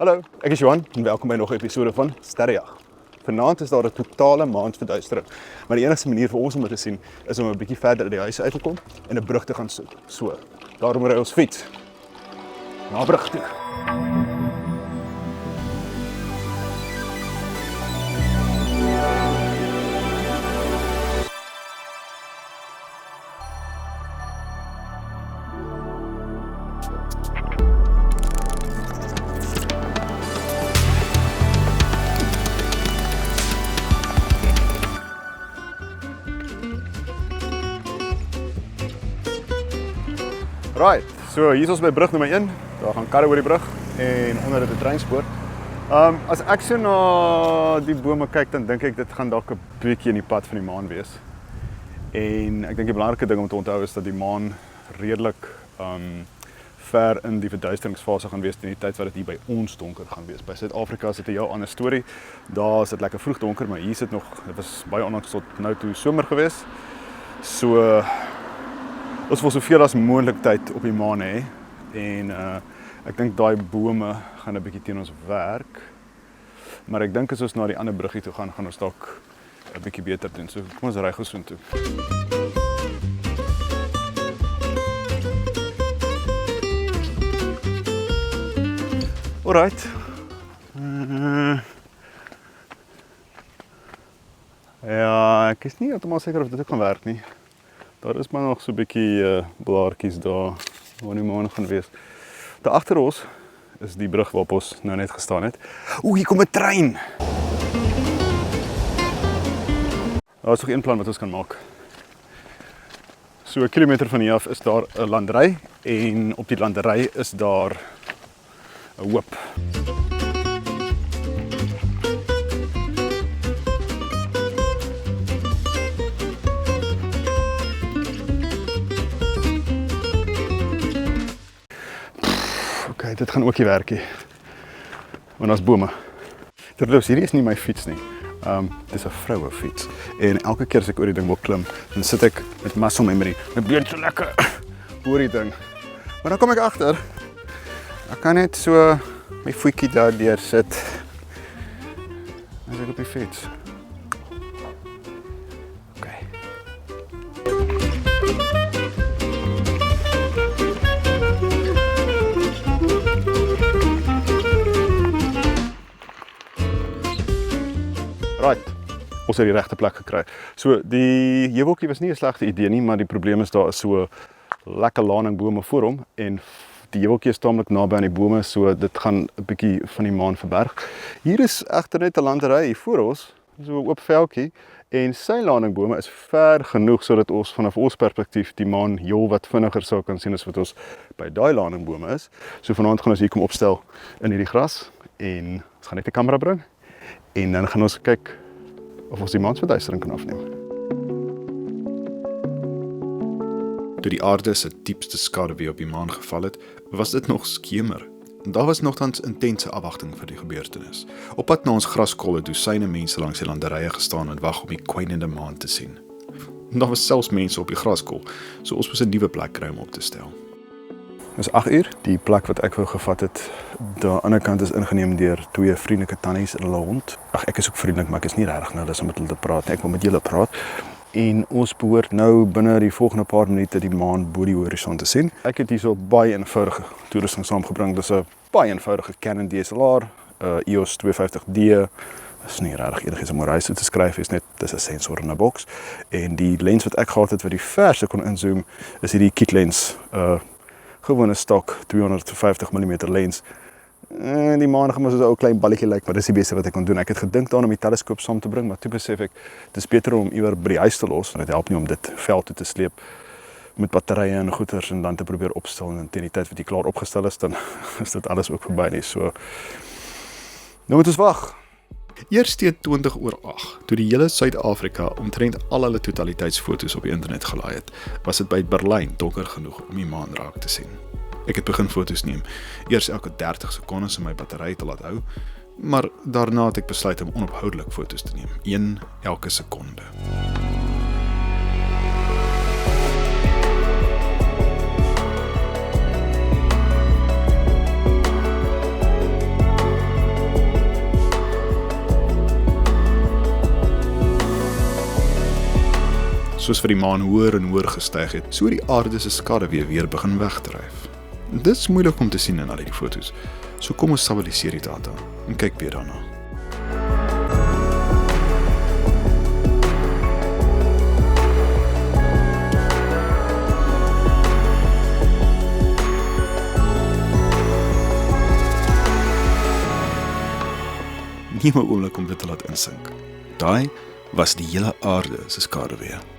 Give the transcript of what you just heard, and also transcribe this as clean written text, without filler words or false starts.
Hallo, ek is Johan en welkom by nog 'n episode van Sterrejag. Vanaand is daar 'n totale maansverduistering, maar die enigste manier vir ons om dit te sien is om 'n bietjie verder uit die huis uit te kom en 'n brug te gaan soek. So, daarom ry ons fiets na brug toe. Right, so hier is ons by brug nommer 1. Daar gaan karre oor die brug en onder dit 'n treinspoor. As ek so na die bome kyk, dan dink ek dit gaan dalk 'n bietjie in die pad van die maan wees. En ek dink die belangrike ding om te onthou is dat die maan redelik ver in die verduisteringsfase gaan wees teen die tyd wat dit hier by ons donker gaan wees. By Suid-Afrika is dit 'n heel ander storie. Daar is dit lekker vroeg donker, maar hier is dit nog, dit was baie onlangs tot nou toe somer gewees. So ons wil soveel as moontlik tyd op die maan hê en ek dink daai bome gaan 'n bietjie teen ons werk. Maar ek dink as ons na die ander bruggie toe gaan ons dalk 'n bietjie beter doen. So kom ons ry gou soontoe. Alright. Ja, ek is nie heeltemal seker of dit ook gaan werk nie. Daar is maar nog so 'n bietjie blaartjies daar waar die maan gaan wees. Daar agter ons is die brug waarop ons nou net gestaan het. Oeh, hier kom 'n trein. Daar is nog een plan wat ons kan maak. So 'n kilometer van hier af is daar 'n landery en op die landery is daar 'n hoop. Okay, dit gaan ook nie werk nie. Want daar's bome. Terloops, hierdie is nie my fiets nie. Dis 'n vroue fiets. En elke keer as ek oor die ding wil klim, dan sit ek met muscle memory. My been so lekker oor die ding. Maar dan kom ek agter, ek kan net so my voetjie daar deur sit as ek op die fiets. Okay. Right, ons het die regte plek gekry. So die heuweltjie was nie 'n slegte idee nie, maar die probleem is daar is so lekker laningbome voor hom en die heuweltjie is taamlik naby aan die bome, so dit gaan 'n bietjie van die maan verberg. Hier is egter net 'n landery hier voor ons, so 'n oop veldjie en sy laningbome is ver genoeg sodat ons vanaf ons perspektief die maan heel wat vinniger sou kan sien as wat ons by daai laningbome is. So vanaand gaan ons hier kom opstel in hierdie gras en ons gaan net 'n kamera bring. En dan gaan ons kyk of ons die maansverduistering kan afneem. Toe die aarde se diepste skaduwee op die maan geval het, was dit nog skemer. Daar was nogtans intense afwagting vir die gebeurtenis. Op pad na ons graskol het dosyne mense langs die landerye gestaan en wag om die kwynende maan te sien. Daar was selfs mense op die graskol, so ons moes 'n nuwe plek kry om op te stel. Dis 8 uur. Die plek wat ek wou gevat het, daar aan die ander kant is ingeneem deur 2 vriendelike tannies en hulle hond. Ag, ek is ook vriendelik, maar ek is nie regtig nou dis om met hulle te praat nie. Ek wil met julle praat. En ons behoort nou binne die volgende paar minute die maan bo die horison te sien. Ek het hierso baie eenvoudige toerusting saamgebring. Dis 'n baie eenvoudige Canon DSLR, EOS 250D. Dis nie regtig enigiets om oor huis te skryf, dis 'n sensor in 'n boks. En die lens wat ek gehad het wat die verste kon inzoom, is hierdie kit lens, gewone stok 250mm lens. Die maan gaan maar so 'n ou klein balletjie lyk, maar dis die beste wat ek kon doen. Ek het gedink daaraan om die teleskoop saam te bring, maar toe besef ek dis beter om iewers by die huis te los, want dit help nie om dit veld toe te sleep met batterye en goeders en dan te probeer opstel en teen die tyd wat jy klaar opgestel is, dan is dit alles ook verby nie. So nou moet ons wag. Eers teen 20:08, toe die hele Suid-Afrika omtrent al hulle totaliteitsfoto's op die internet gelaai het, was dit by Berlyn donker genoeg om die maan raak te sien. Ek het begin foto's neem, eers elke 30 sekondes om my battery te laat hou, maar daarna het ek besluit om onophoudelik foto's te neem, 1 elke sekonde. soos vir die maan hoër en hoër gestyg het, so die aarde se skaduwee weer begin wegdryf. Dit is moeilik om te sien in al die foto's, so kom ons stabiliseer die data en kyk weer daarna. Neem 'n oomblik om dit te laat insink. Daai was die hele aarde se skaduwee.